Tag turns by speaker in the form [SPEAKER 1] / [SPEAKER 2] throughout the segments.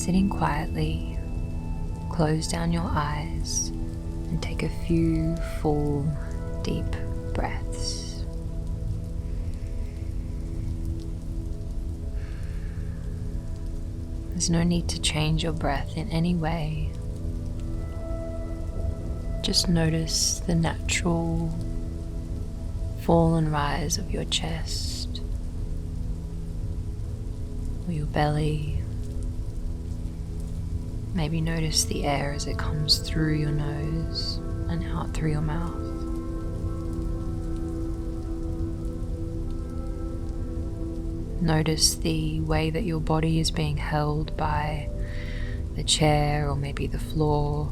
[SPEAKER 1] Sitting quietly, close down your eyes and take a few full, deep breaths. There's no need to change your breath in any way. Just notice the natural fall and rise of your chest or your belly. Maybe notice the air as it comes through your nose and out through your mouth. Notice the way that your body is being held by the chair or maybe the floor.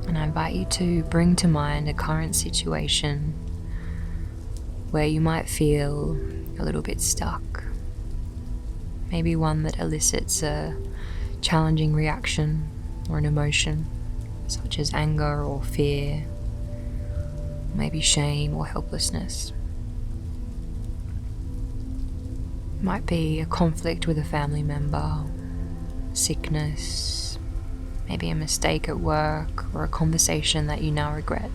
[SPEAKER 1] And I invite you to bring to mind a current situation where you might feel a little bit stuck. Maybe one that elicits a challenging reaction or an emotion, such as anger or fear, maybe shame or helplessness. It might be a conflict with a family member, sickness, maybe a mistake at work or a conversation that you now regret.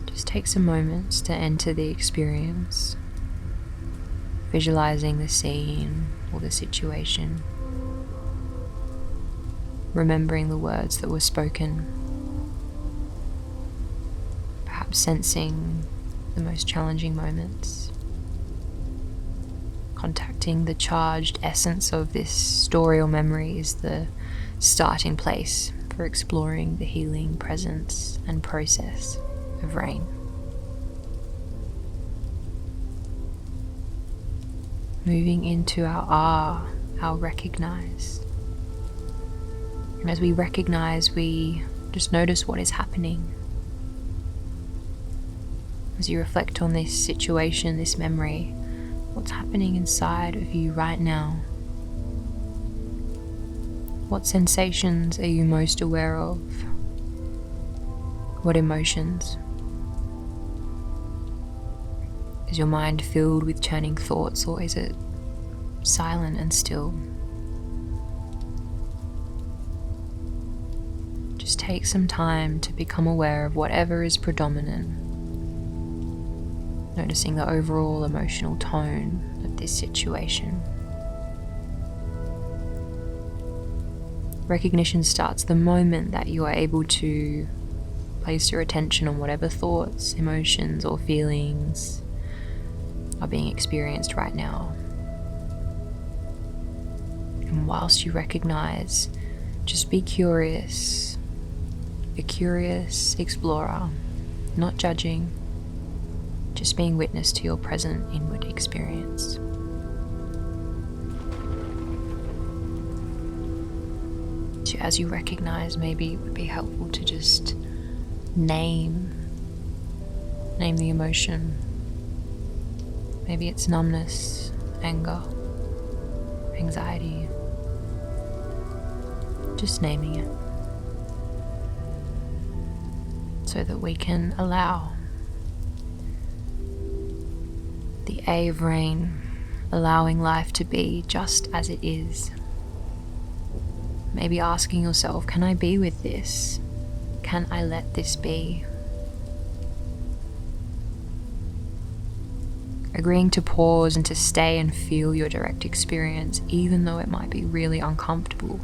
[SPEAKER 1] Just take some moments to enter the experience, visualizing the scene or the situation, remembering the words that were spoken, perhaps sensing the most challenging moments, contacting the charged essence of this story or memory is the starting place for exploring the healing presence and process of R.A.I.N. Moving into our R, our recognize. And as we recognize, we just notice what is happening. As you reflect on this situation, this memory, what's happening inside of you right now? What sensations are you most aware of? What emotions? Is your mind filled with churning thoughts, or is it silent and still? Just take some time to become aware of whatever is predominant, noticing the overall emotional tone of this situation. Recognition starts the moment that you are able to place your attention on whatever thoughts, emotions, or feelings are being experienced right now. And whilst you recognize, just be curious, a curious explorer, not judging, just being witness to your present inward experience. So as you recognize, maybe it would be helpful to just name the emotion. Maybe it's numbness, anger, anxiety. Just naming it so that we can allow the A of R.A.I.N, allowing life to be just as it is. Maybe asking yourself, can I be with this? Can I let this be? Agreeing to pause and to stay and feel your direct experience, even though it might be really uncomfortable,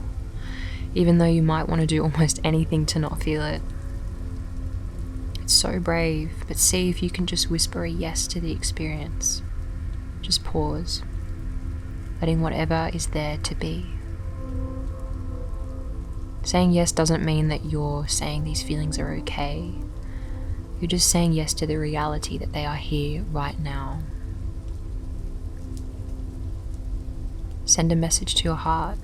[SPEAKER 1] even though you might want to do almost anything to not feel it. It's so brave, but see if you can just whisper a yes to the experience. Just pause, letting whatever is there to be. Saying yes doesn't mean that you're saying these feelings are okay. You're just saying yes to the reality that they are here right now. Send a message to your heart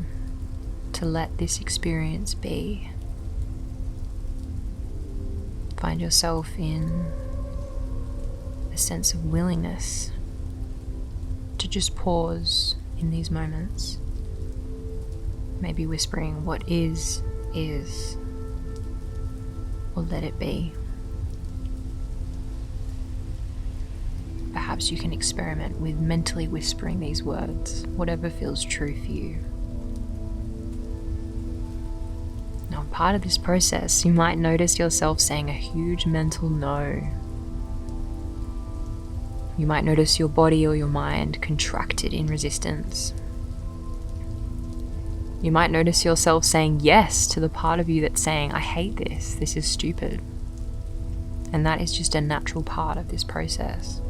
[SPEAKER 1] to let this experience be. Find yourself in a sense of willingness to just pause in these moments. Maybe whispering what is, or let it be. perhaps you can experiment with mentally whispering these words, whatever feels true for you. Now, part of this process, you might notice yourself saying a huge mental no. You might notice your body or your mind contracted in resistance. You might notice yourself saying yes to the part of you that's saying, I hate this is stupid. And that is just a natural part of this process.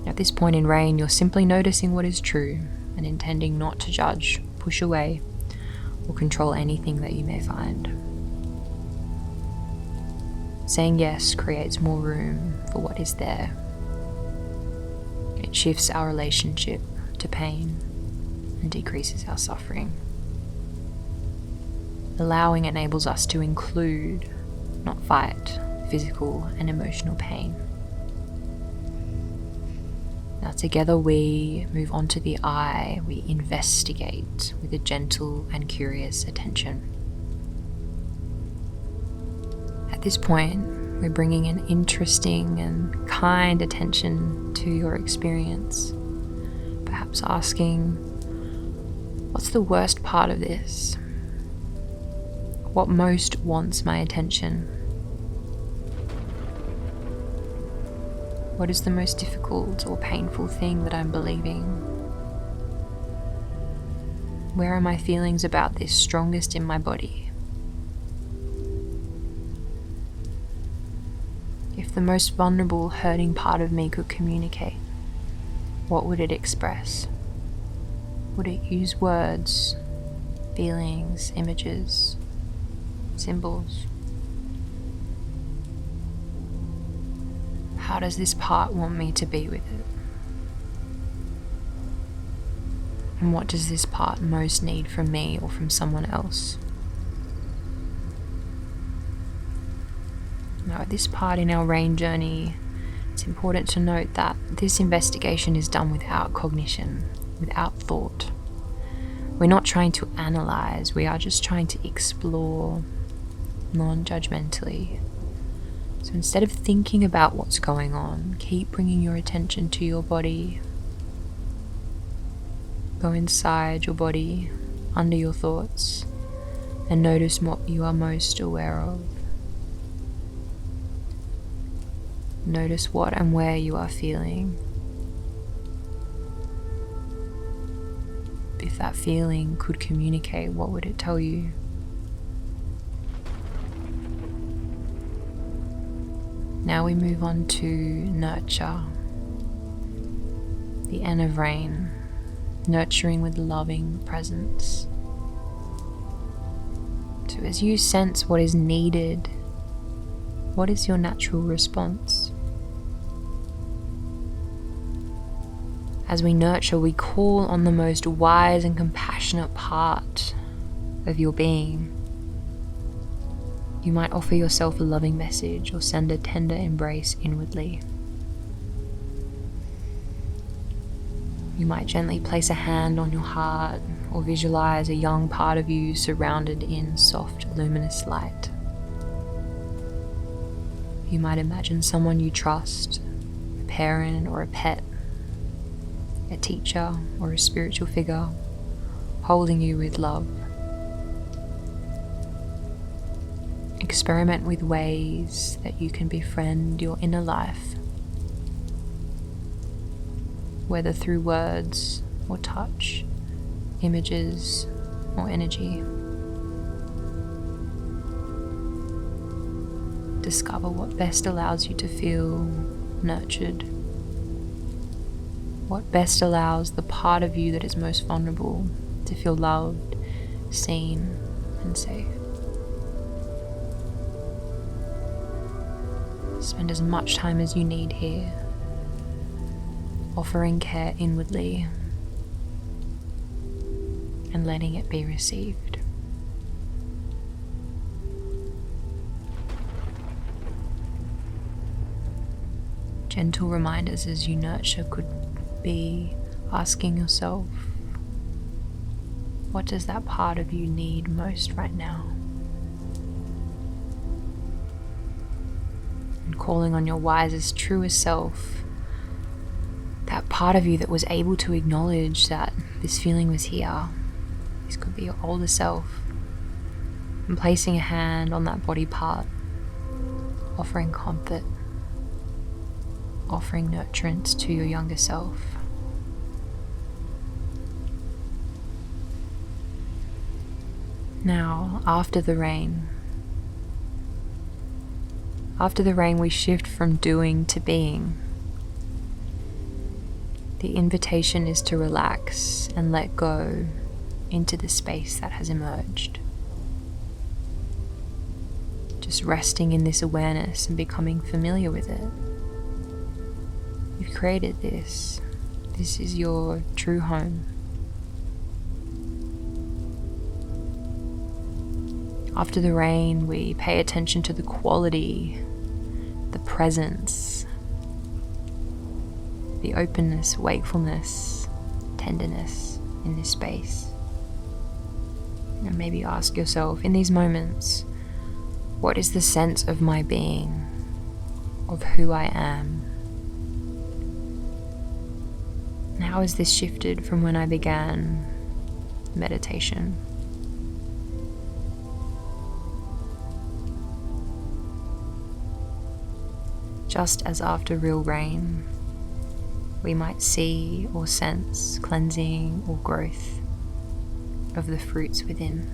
[SPEAKER 1] At this point in R.A.I.N, you're simply noticing what is true and intending not to judge, push away, or control anything that you may find. Saying yes creates more room for what is there. It shifts our relationship to pain and decreases our suffering. Allowing enables us to include, not fight, physical and emotional pain. Now together we move on to the I, we investigate with a gentle and curious attention. At this point, we're bringing an interesting and kind attention to your experience. Perhaps asking, what's the worst part of this? What most wants my attention? What is the most difficult or painful thing that I'm believing? Where are my feelings about this strongest in my body? If the most vulnerable, hurting part of me could communicate, what would it express? Would it use words, feelings, images, symbols? How does this part want me to be with it? And what does this part most need from me or from someone else? Now, at this part in our R.A.I.N journey, it's important to note that this investigation is done without cognition, without thought. We're not trying to analyze, we are just trying to explore non-judgmentally. So instead of thinking about what's going on, keep bringing your attention to your body. Go inside your body, under your thoughts, and notice what you are most aware of. Notice what and where you are feeling. If that feeling could communicate, what would it tell you? Now we move on to nurture, the N of R.A.I.N, nurturing with loving presence. So as you sense what is needed, what is your natural response? As we nurture, we call on the most wise and compassionate part of your being. You might offer yourself a loving message or send a tender embrace inwardly. You might gently place a hand on your heart or visualize a young part of you surrounded in soft, luminous light. You might imagine someone you trust, a parent or a pet, a teacher or a spiritual figure, holding you with love. Experiment with ways that you can befriend your inner life, whether through words or touch, images or energy. Discover what best allows you to feel nurtured, what best allows the part of you that is most vulnerable to feel loved, seen, and safe. Spend as much time as you need here, offering care inwardly and letting it be received. Gentle reminders as you nurture could be asking yourself, what does that part of you need most right now? And calling on your wisest, truest self that part of you that was able to acknowledge that this feeling was here. This could be your older self. And placing a hand on that body part, offering comfort, offering nurturance to your younger self. Now, after the rain, we shift from doing to being. The invitation is to relax and let go into the space that has emerged. Just resting in this awareness and becoming familiar with it. You've created this. This is your true home. After the rain, we pay attention to the quality, the presence, the openness, wakefulness, tenderness in this space. And maybe ask yourself, in these moments, what is the sense of my being, of who I am? And how has this shifted from when I began meditation? Just as after real rain, we might see or sense cleansing or growth of the fruits within.